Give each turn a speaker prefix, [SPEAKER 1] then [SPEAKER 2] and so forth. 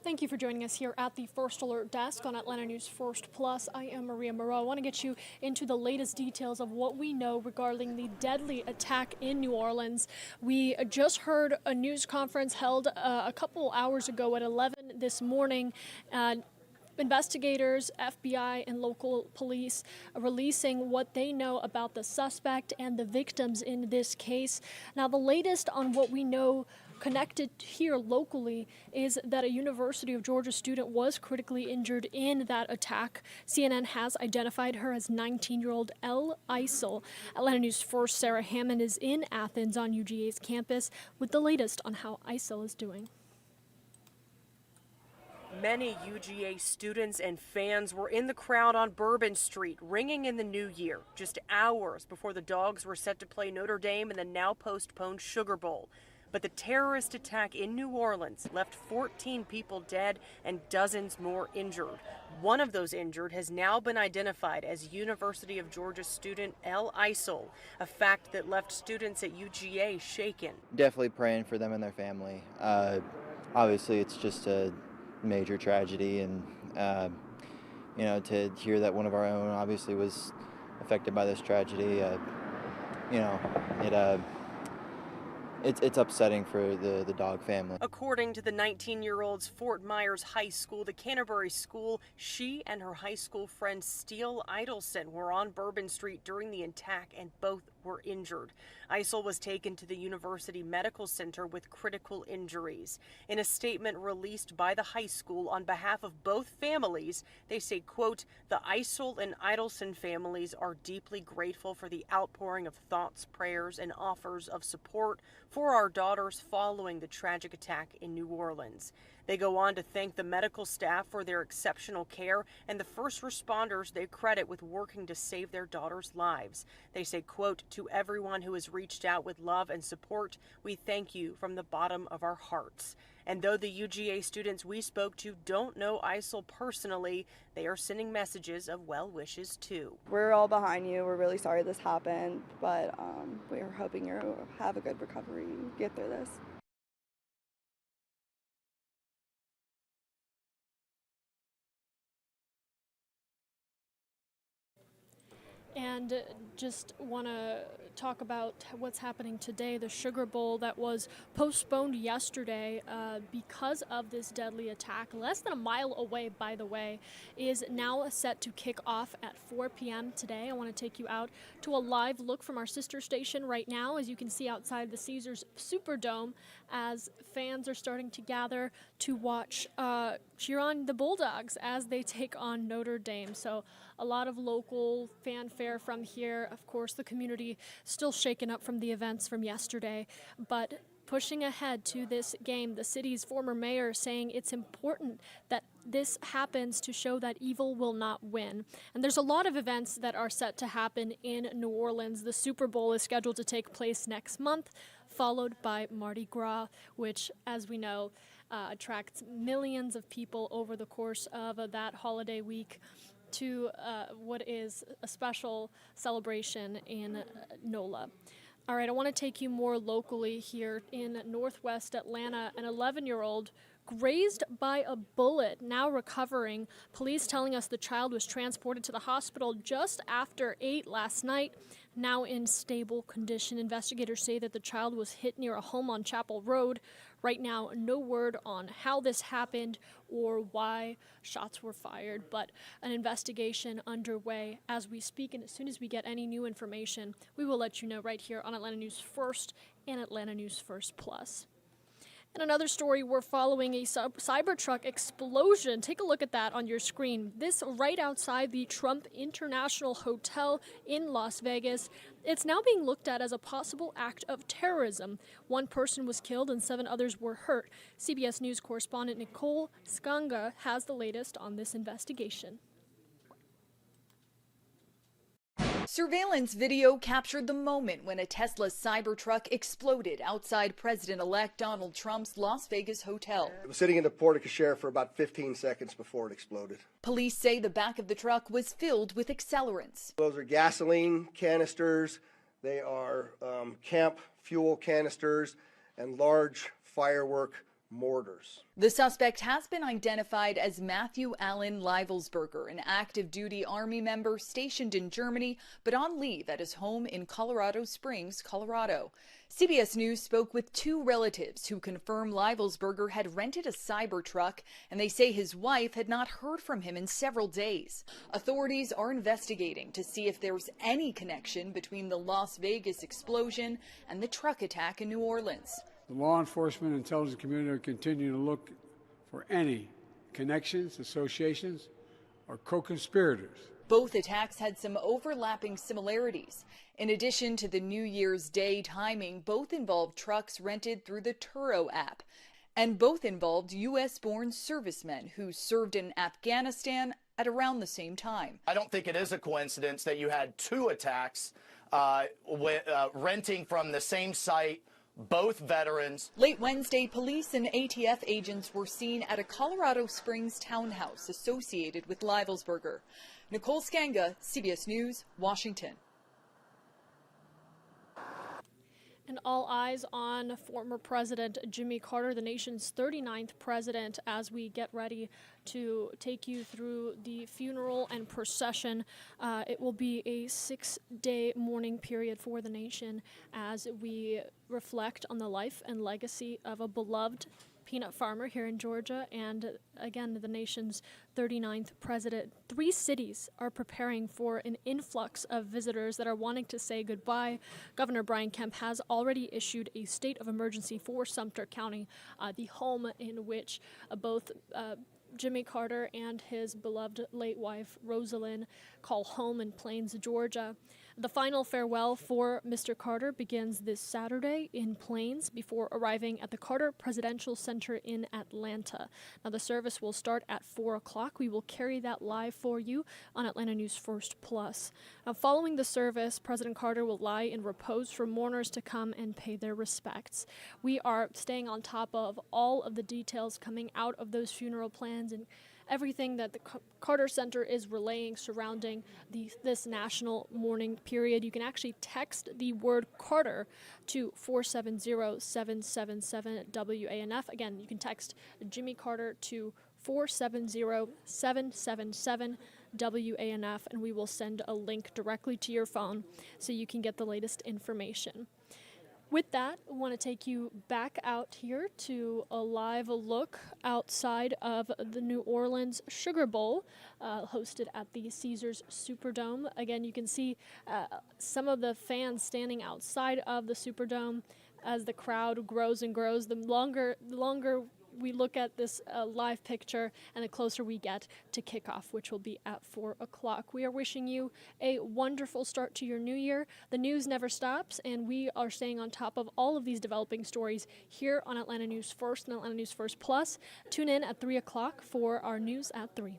[SPEAKER 1] Thank you for joining us here at the First Alert Desk on Atlanta News First Plus. I am Maria Moreau. I want to get you into the latest details of what we know regarding the deadly attack in New Orleans. We just heard a news conference held a couple hours ago at 11 this morning. Investigators, FBI, and local police releasing what they know about the suspect and the victims in this case. Now, the latest on what we know connected here locally is that a University of Georgia student was critically injured in that attack. CNN has identified her as 19-year-old Elle Isel. Atlanta News First Sarah Hammond is in Athens on UGA's campus with the latest on how Isel is doing.
[SPEAKER 2] Many UGA students and fans were in the crowd on Bourbon Street, ringing in the new year, just hours before the Dogs were set to play Notre Dame in the now postponed Sugar Bowl. But the terrorist attack in New Orleans left 14 people dead and dozens more injured. One of those injured has now been identified as University of Georgia student Elle Isel, a fact that left students at UGA shaken.
[SPEAKER 3] Definitely praying for them and their family. Obviously, it's just a major tragedy, and to hear that one of our own obviously was affected by this tragedy, it's upsetting for the Dog family.
[SPEAKER 2] According to the 19-year-old's Fort Myers High School, the Canterbury School, she and her high school friend Steele Idelson were on Bourbon Street during the attack, and both were injured. Isel was taken to the University Medical Center with critical injuries. In a statement released by the high school on behalf of both families, they say, quote, "The Isel and Idelson families are deeply grateful for the outpouring of thoughts, prayers, and offers of support for our daughters following the tragic attack in New Orleans." They go on to thank the medical staff for their exceptional care and the first responders they credit with working to save their daughters' lives. They say, quote, "To everyone who has reached out with love and support, we thank you from the bottom of our hearts." And though the UGA students we spoke to don't know Isel personally, they are sending messages of well wishes too.
[SPEAKER 4] We're all behind you. We're really sorry this happened, but we're hoping you have a good recovery, get through this.
[SPEAKER 1] And just want to talk about what's happening today. The Sugar Bowl that was postponed yesterday because of this deadly attack, less than a mile away, by the way, is now set to kick off at 4 p.m. today. I want to take you out to a live look from our sister station right now, as you can see outside the Caesars Superdome, as fans are starting to gather to watch, cheer on the Bulldogs as they take on Notre Dame. So a lot of local fanfare from here. Of course, the community still shaken up from the events from yesterday, but pushing ahead to this game, the city's former mayor saying it's important that this happens to show that evil will not win. And there's a lot of events that are set to happen in New Orleans. The Super Bowl is scheduled to take place next month, followed by Mardi Gras, which, as we know, attracts millions of people over the course of that holiday week to what is a special celebration in NOLA. All right, I want to take you more locally here in Northwest Atlanta. An 11-year-old grazed by a bullet, now recovering. Police telling us the child was transported to the hospital just after 8 last night, now in stable condition. Investigators say that the child was hit near a home on Chapel Road. Right now, no word on how this happened or why shots were fired, but an investigation underway as we speak. And as soon as we get any new information, we will let you know right here on Atlanta News First and Atlanta News First Plus. And another story, we're following a Cybertruck explosion. Take a look at that on your screen. This right outside the Trump International Hotel in Las Vegas. It's now being looked at as a possible act of terrorism. One person was killed and 7 others were hurt. CBS News correspondent Nicole Skanga has the latest on this investigation.
[SPEAKER 5] Surveillance video captured the moment when a Tesla Cybertruck exploded outside President-elect Donald Trump's Las Vegas hotel.
[SPEAKER 6] It was sitting in the porte-cochere for about 15 seconds before it exploded.
[SPEAKER 5] Police say the back of the truck was filled with accelerants.
[SPEAKER 6] Those are gasoline canisters, they are camp fuel canisters, and large firework mortars.
[SPEAKER 5] The suspect has been identified as Matthew Allen Livelsberger, an active duty Army member stationed in Germany, but on leave at his home in Colorado Springs, Colorado. CBS News spoke with two relatives who confirm Livelsberger had rented a Cybertruck, and they say his wife had not heard from him in several days. Authorities are investigating to see if there's any connection between the Las Vegas explosion and the truck attack in New Orleans.
[SPEAKER 7] The law enforcement and intelligence community are continuing to look for any connections, associations, or co-conspirators.
[SPEAKER 5] Both attacks had some overlapping similarities. In addition to the New Year's Day timing, both involved trucks rented through the Turo app. And both involved U.S.-born servicemen who served in Afghanistan at around the same time.
[SPEAKER 8] I don't think it is a coincidence that you had two attacks renting from the same site, both veterans.
[SPEAKER 5] Late Wednesday, police and ATF agents were seen at a Colorado Springs townhouse associated with Livelsberger. Nicole Skanga, CBS News, Washington.
[SPEAKER 1] And all eyes on former President Jimmy Carter, the nation's 39th president, as we get ready to take you through the funeral and procession. It will be a 6-day mourning period for the nation as we reflect on the life and legacy of a beloved peanut farmer here in Georgia, and again, the nation's 39th president. 3 cities are preparing for an influx of visitors that are wanting to say goodbye. Governor Brian Kemp has already issued a state of emergency for Sumter County, the home in which both Jimmy Carter and his beloved late wife, Rosalind, call home in Plains, Georgia. The final farewell for Mr. Carter begins this Saturday in Plains before arriving at the Carter Presidential Center in Atlanta. Now, the service will start at 4 o'clock. We will carry that live for you on Atlanta News First Plus. Now, following the service, President Carter will lie in repose for mourners to come and pay their respects. We are staying on top of all of the details coming out of those funeral plans and everything that the Carter Center is relaying surrounding this national mourning period. You can actually text the word Carter to 470-777-WANF. Again, you can text Jimmy Carter to 470-777-WANF, and we will send a link directly to your phone so you can get the latest information. With that, I want to take you back out here to a live look outside of the New Orleans Sugar Bowl, hosted at the Caesars Superdome. Again, you can see some of the fans standing outside of the Superdome as the crowd grows and grows. The longer we look at this live picture and the closer we get to kickoff, which will be at 4 o'clock. We are wishing you a wonderful start to your new year. The news never stops, and we are staying on top of all of these developing stories here on Atlanta News First and Atlanta News First Plus. Tune in at 3 o'clock for our news at 3.